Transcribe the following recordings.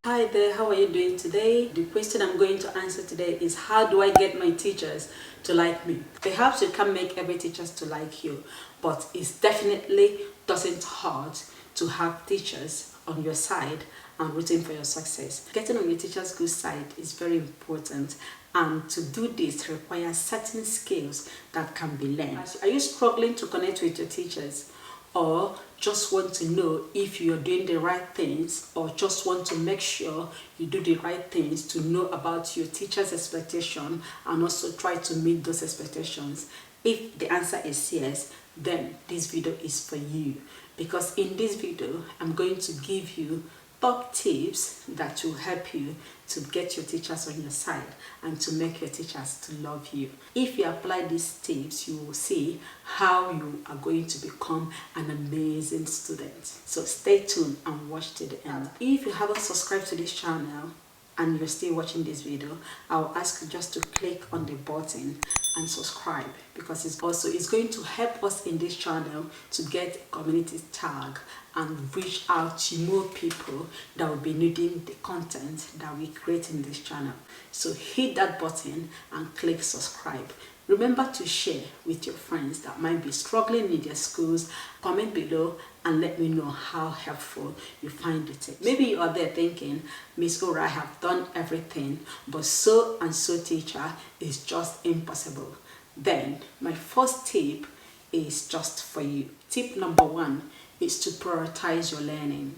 Hi there, how are you doing today? The question I'm going to answer today is, how do I get my teachers to like me? Perhaps you can't make every teacher to like you, but it definitely doesn't hurt to have teachers on your side and rooting for your success. Getting on your teacher's good side is very important, and to do this requires certain skills that can be learned. Are you struggling to connect with your teachers? Or just want to know if you're doing the right things, or just want to make sure you do the right things to know about your teacher's expectation and also try to meet those expectations? If the answer is yes, then this video is for you, because in this video I'm going to give you top tips that will help you to get your teachers on your side and to make your teachers to love you. If you apply these tips, you will see how you are going to become an amazing student. So stay tuned and watch to the end. If you haven't subscribed to this channel and you're still watching this video, I'll ask you just to click on the button and subscribe, because it's going to help us in this channel to get a community tag and reach out to more people that will be needing the content that we create in this channel. So hit that button and click subscribe. Remember to share with your friends that might be struggling in their schools. Comment below and let me know how helpful you find the tips. Maybe you are there thinking, Miss Ora, I have done everything, but so and so teacher is just impossible. Then my first tip is just for you. Tip number 1 is to prioritize your learning.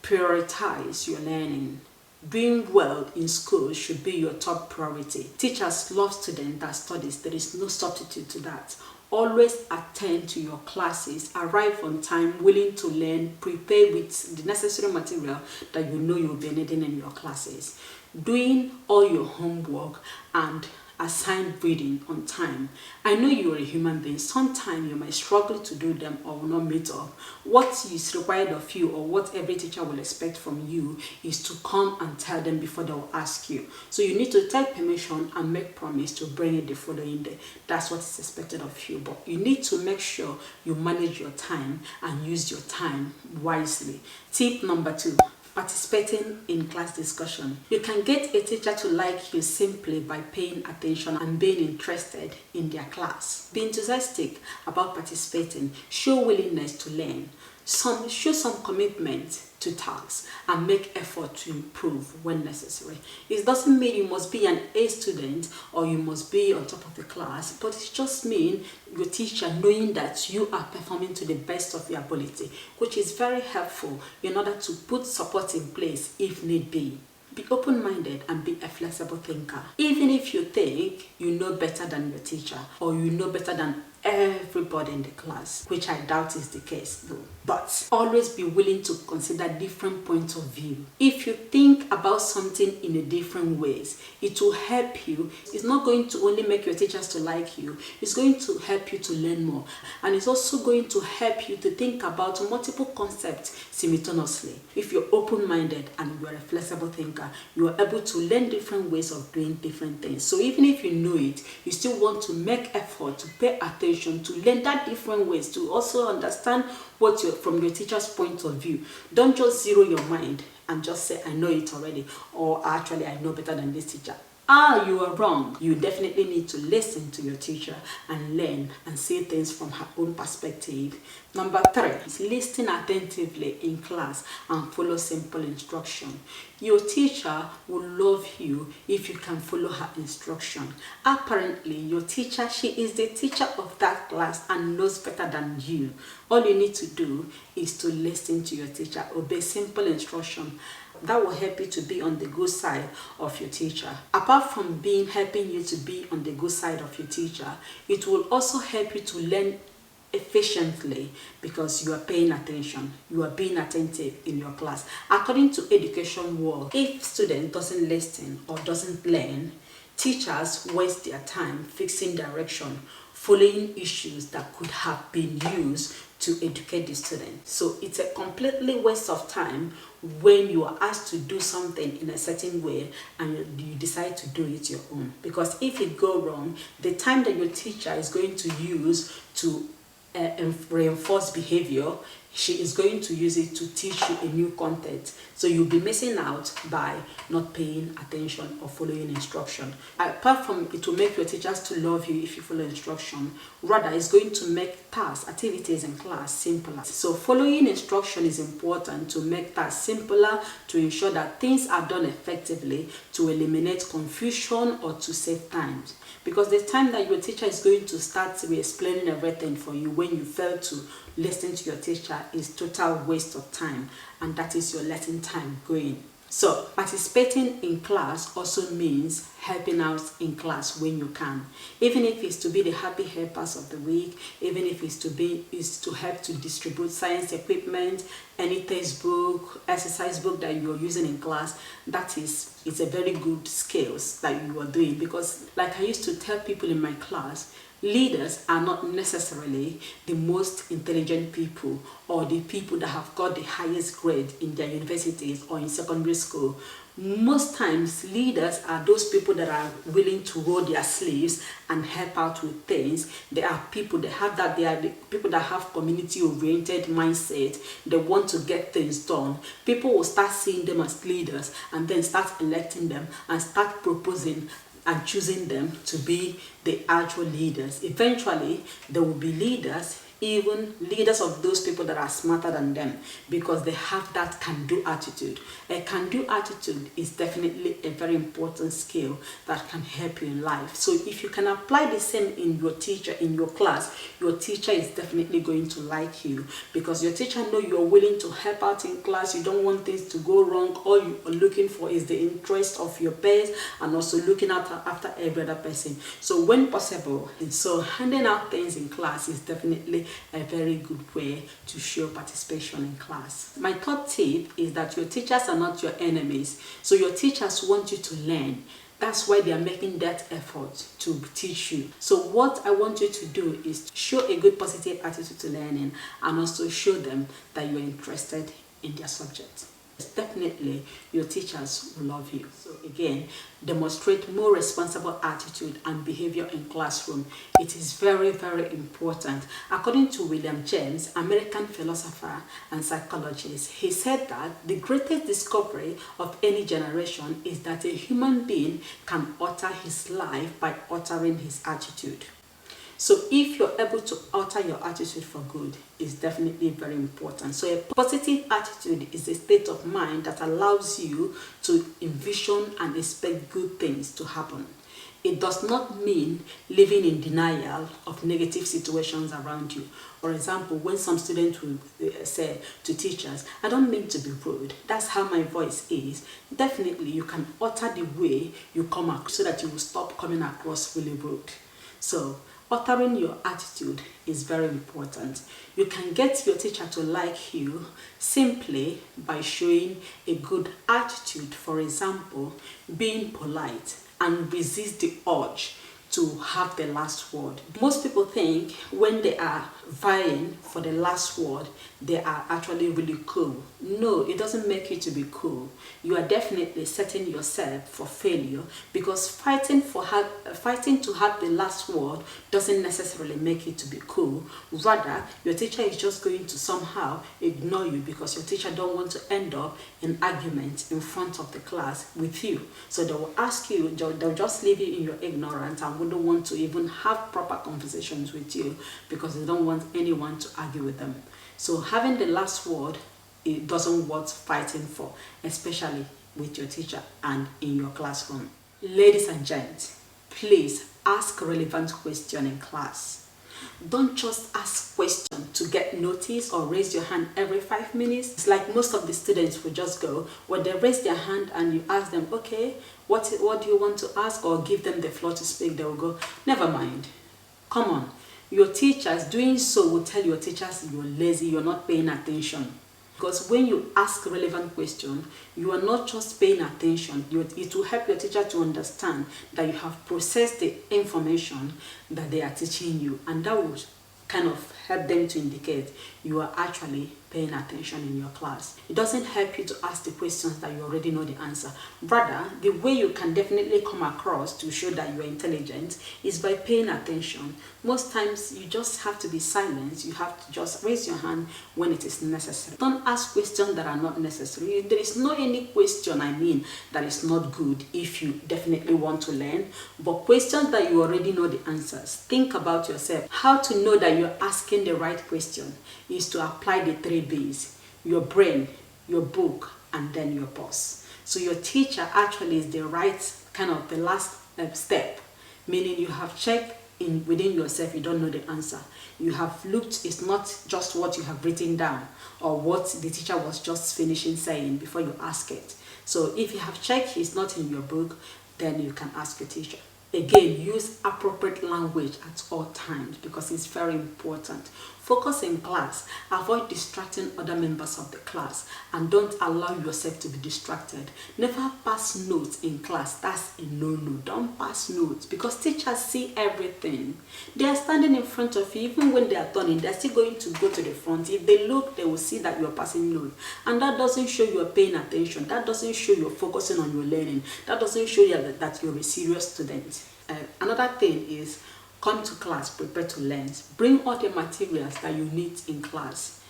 Prioritize your learning. Doing well in school should be your top priority. Teachers love students that studies. There is no substitute to that. Always attend to your classes, arrive on time, willing to learn, prepare with the necessary material that you know you'll be needing in your classes. Doing all your homework and assigned reading on time. I know you're a human being. Sometimes you might struggle to do them or will not meet up. What is required of you, or what every teacher will expect from you, is to come and tell them before they will ask you. So you need to take permission and make promise to bring it the following day. That's what is expected of you. But you need to make sure you manage your time and use your time wisely. Tip number 2. Participating in class discussion. You can get a teacher to like you simply by paying attention and being interested in their class. Be enthusiastic about participating. Show willingness to learn. Show some commitment to tasks and make effort to improve when necessary. It doesn't mean you must be an A student or you must be on top of the class, but it just means your teacher knowing that you are performing to the best of your ability, which is very helpful in order to put support in place if need be. Be open-minded and be a flexible thinker. Even if you think you know better than your teacher, or you know better than everybody in the class, which I doubt is the case though. But always be willing to consider different points of view. If you think about something in a different ways, it will help you. It's not going to only make your teachers to like you, it's going to help you to learn more. And it's also going to help you to think about multiple concepts simultaneously. If you're open-minded and you're a flexible thinker, you are able to learn different ways of doing different things. So even if you know it, you still want to make effort to pay attention, to learn that different ways, to also understand what from your teacher's point of view. Don't just zero your mind and just say, I know it already, or actually I know better than this teacher. You are wrong. You definitely need to listen to your teacher and learn and see things from her own perspective. Number 3 is listen attentively in class and follow simple instruction. Your teacher will love you if you can follow her instruction. Apparently, your teacher, she is the teacher of that class and knows better than you. All you need to do is to listen to your teacher, obey simple instruction. That will help you to be on the good side of your teacher. Apart from helping you to be on the good side of your teacher, it will also help you to learn efficiently, because you are paying attention, you are being attentive in your class. According to education world, if student doesn't listen or doesn't learn, teachers waste their time fixing direction, following issues that could have been used to educate the student. So it's a completely waste of time when you are asked to do something in a certain way and you decide to do it your own. Because if it go wrong, the time that your teacher is going to use to reinforce behavior she is going to use it to teach you a new content. So you'll be missing out by not paying attention or following instruction. Apart from it will make your teachers to love you if you follow instruction, rather it's going to make tasks, activities in class simpler. So following instruction is important to make tasks simpler, to ensure that things are done effectively, to eliminate confusion or to save time. Because the time that your teacher is going to start explaining everything for you when you fail to listen to your teacher is total waste of time, and that is your lesson time going. So participating in class also means helping out in class when you can, even if it's to be the happy helpers of the week, even if it's to help to distribute science equipment, any textbook, exercise book that you're using in class. That is a very good skills that you are doing, because like I used to tell people in my class, leaders are not necessarily the most intelligent people or the people that have got the highest grade in their universities or in secondary school. Most times leaders are those people that are willing to roll their sleeves and help out with things. They are people that have that, they are the people that have community oriented mindset. They want to get things done. People will start seeing them as leaders and then start electing them and start proposing and choosing them to be the actual leaders. Eventually, there will be leaders, even leaders of those people that are smarter than them, because they have that can-do attitude. A can-do attitude is definitely a very important skill that can help you in life. So if you can apply the same in your teacher, in your class, your teacher is definitely going to like you, because your teacher know you're willing to help out in class. You don't want things to go wrong. All you are looking for is the interest of your peers and also looking after every other person. So when possible, and so handing out things in class is definitely a very good way to show participation in class. My third tip is that your teachers are not your enemies. So your teachers want you to learn. That's why they are making that effort to teach you. So what I want you to do is show a good positive attitude to learning and also show them that you're interested in their subject. Definitely your teachers will love you. So again, demonstrate more responsible attitude and behavior in classroom. It is very, very important. According to William James, American philosopher and psychologist, he said that the greatest discovery of any generation is that a human being can alter his life by altering his attitude. So if you're able to alter your attitude for good, it's definitely very important. So a positive attitude is a state of mind that allows you to envision and expect good things to happen. It does not mean living in denial of negative situations around you. For example, when some students will say to teachers, I don't mean to be rude, that's how my voice is. Definitely you can alter the way you come across so that you will stop coming across really rude. So altering your attitude is very important. You can get your teacher to like you simply by showing a good attitude. For example, being polite and resist the urge to have the last word. Most people think when they are vying for the last word, they are actually really cool. No, it doesn't make you to be cool. You are definitely setting yourself for failure, because fighting to have the last word doesn't necessarily make you to be cool. Rather, your teacher is just going to somehow ignore you because your teacher don't want to end up in argument in front of the class with you. So they will ask you, they'll just leave you in your ignorance and wouldn't want to even have proper conversations with you because they don't want anyone to argue with them. So having the last word, it doesn't worth fighting for, especially with your teacher and in your classroom. Ladies and gents, please ask relevant questions in class. Don't just ask questions to get noticed or raise your hand every 5 minutes. It's like most of the students will just go, when they raise their hand and you ask them, okay, what do you want to ask, or give them the floor to speak, they will go, never mind. Come on. Your teachers doing so will tell your teachers you're lazy, you're not paying attention. Because when you ask relevant questions, you are not just paying attention. It will help your teacher to understand that you have processed the information that they are teaching you, and that will kind of help them to indicate you are actually paying attention in your class. It doesn't help you to ask the questions that you already know the answer. Rather, the way you can definitely come across to show that you are intelligent is by paying attention. Most times you just have to be silent. You have to just raise your hand when it is necessary. Don't ask questions that are not necessary. There is no any question, that is not good if you definitely want to learn, but questions that you already know the answers. Think about yourself. How to know that you're asking the right question is to apply the 3 B's: your brain, your book, and then your boss. So your teacher actually is the last step, meaning you have checked within yourself, you don't know the answer. You have looked, it's not just what you have written down or what the teacher was just finishing saying before you ask it. So if you have checked it's not in your book, then you can ask your teacher. Again, use appropriate language at all times because it's very important. Focus in class, avoid distracting other members of the class, and don't allow yourself to be distracted. Never pass notes in class. That's a no-no. Don't pass notes because teachers see everything. They are standing in front of you. Even when they are turning, they're still going to go to the front. If they look, they will see that you're passing notes. And that doesn't show you're paying attention. That doesn't show you're focusing on your learning. That doesn't show you that you're a serious student. Another thing is, come to class prepared to learn. Bring all the materials that you need in class.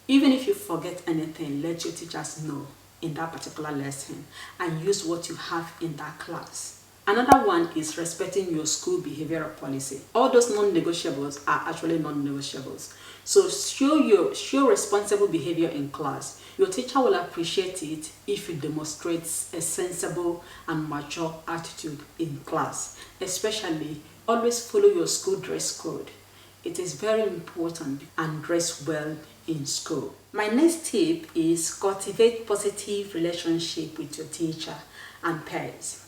Even if you forget anything, let your teachers know in that particular lesson and use what you have in that class. Another one is respecting your school behavioral policy. All those non-negotiables are actually non-negotiables. So show responsible behavior in class. Your teacher will appreciate it if you demonstrate a sensible and mature attitude in class. Especially, always follow your school dress code. It is very important, and dress well in school. My next tip is cultivate positive relationship with your teacher and peers.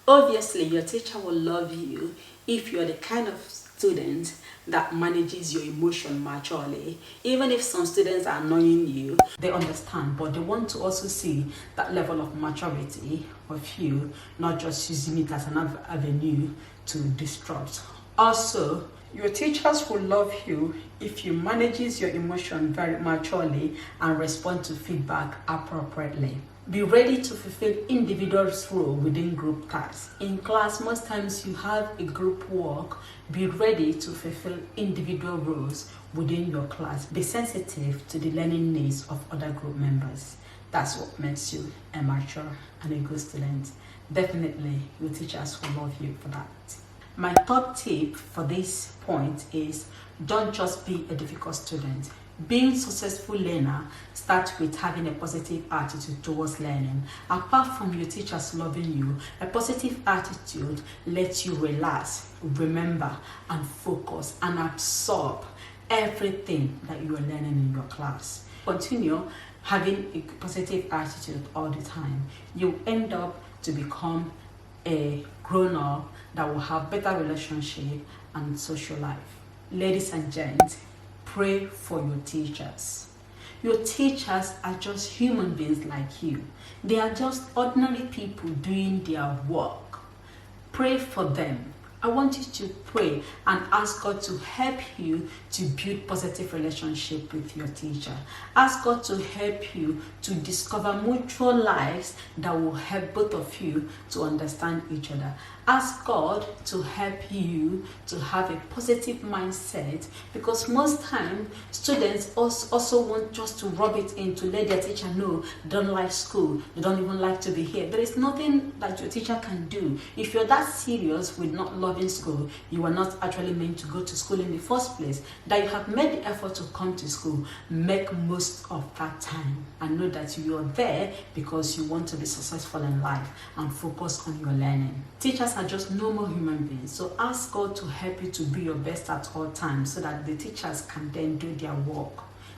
Obviously, your teacher will love you if you're the kind of student that manages your emotion maturely. Even if some students are annoying you, they understand, but they want to also see that level of maturity of you, not just using it as an avenue to disrupt. Also, your teachers will love you if you manages your emotion very maturely and respond to feedback appropriately. Be ready to fulfill individual's role within group tasks. In class, most times you have a group work. Be ready to fulfill individual roles within your class. Be sensitive to the learning needs of other group members. That's what makes you a mature and a good student. Definitely, your teachers will love you for that. My third tip for this point is, don't just be a difficult student. Being a successful learner starts with having a positive attitude towards learning. Apart from your teachers loving you, a positive attitude lets you relax, remember, and focus and absorb everything that you are learning in your class. Continue having a positive attitude all the time. You end up to become a grown-up that will have better relationship and social life. Ladies and gents, pray for your teachers. Your teachers are just human beings like you. They are just ordinary people doing their work. Pray for them. I want you to pray and ask God to help you to build positive relationship with your teacher. Ask God to help you to discover mutual lives that will help both of you to understand each other. Ask God to help you to have a positive mindset, because most time students also want just to rub it in to let their teacher know they don't like school, they don't even like to be here. There is nothing that your teacher can do. If you're that serious with not loving school, you are not actually meant to go to school in the first place, that you have made the effort to come to school, make most of that time and know that you are there because you want to be successful in life and focus on your learning. Teachers are just normal human beings, so ask God to help you to be your best at all times so that the teachers can then do their work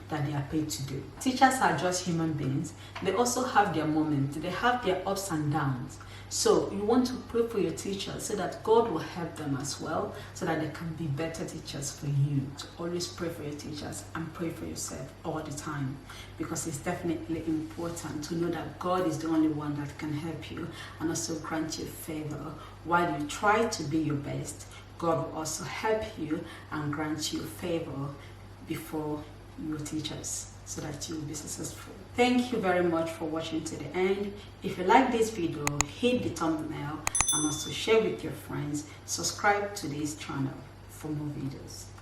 that they are paid to do. Teachers are just human beings. They also have their moments, they have their ups and downs. So you want to pray for your teachers so that God will help them as well, so that they can be better teachers for you. So always pray for your teachers and pray for yourself all the time, because it's definitely important to know that God is the only one that can help you and also grant you favor. While you try to be your best, God will also help you and grant you favor, before your teachers so that you will be successful. Thank you very much for watching to the end. If you like this video, hit the thumbnail and also share with your friends. Subscribe to this channel for more videos.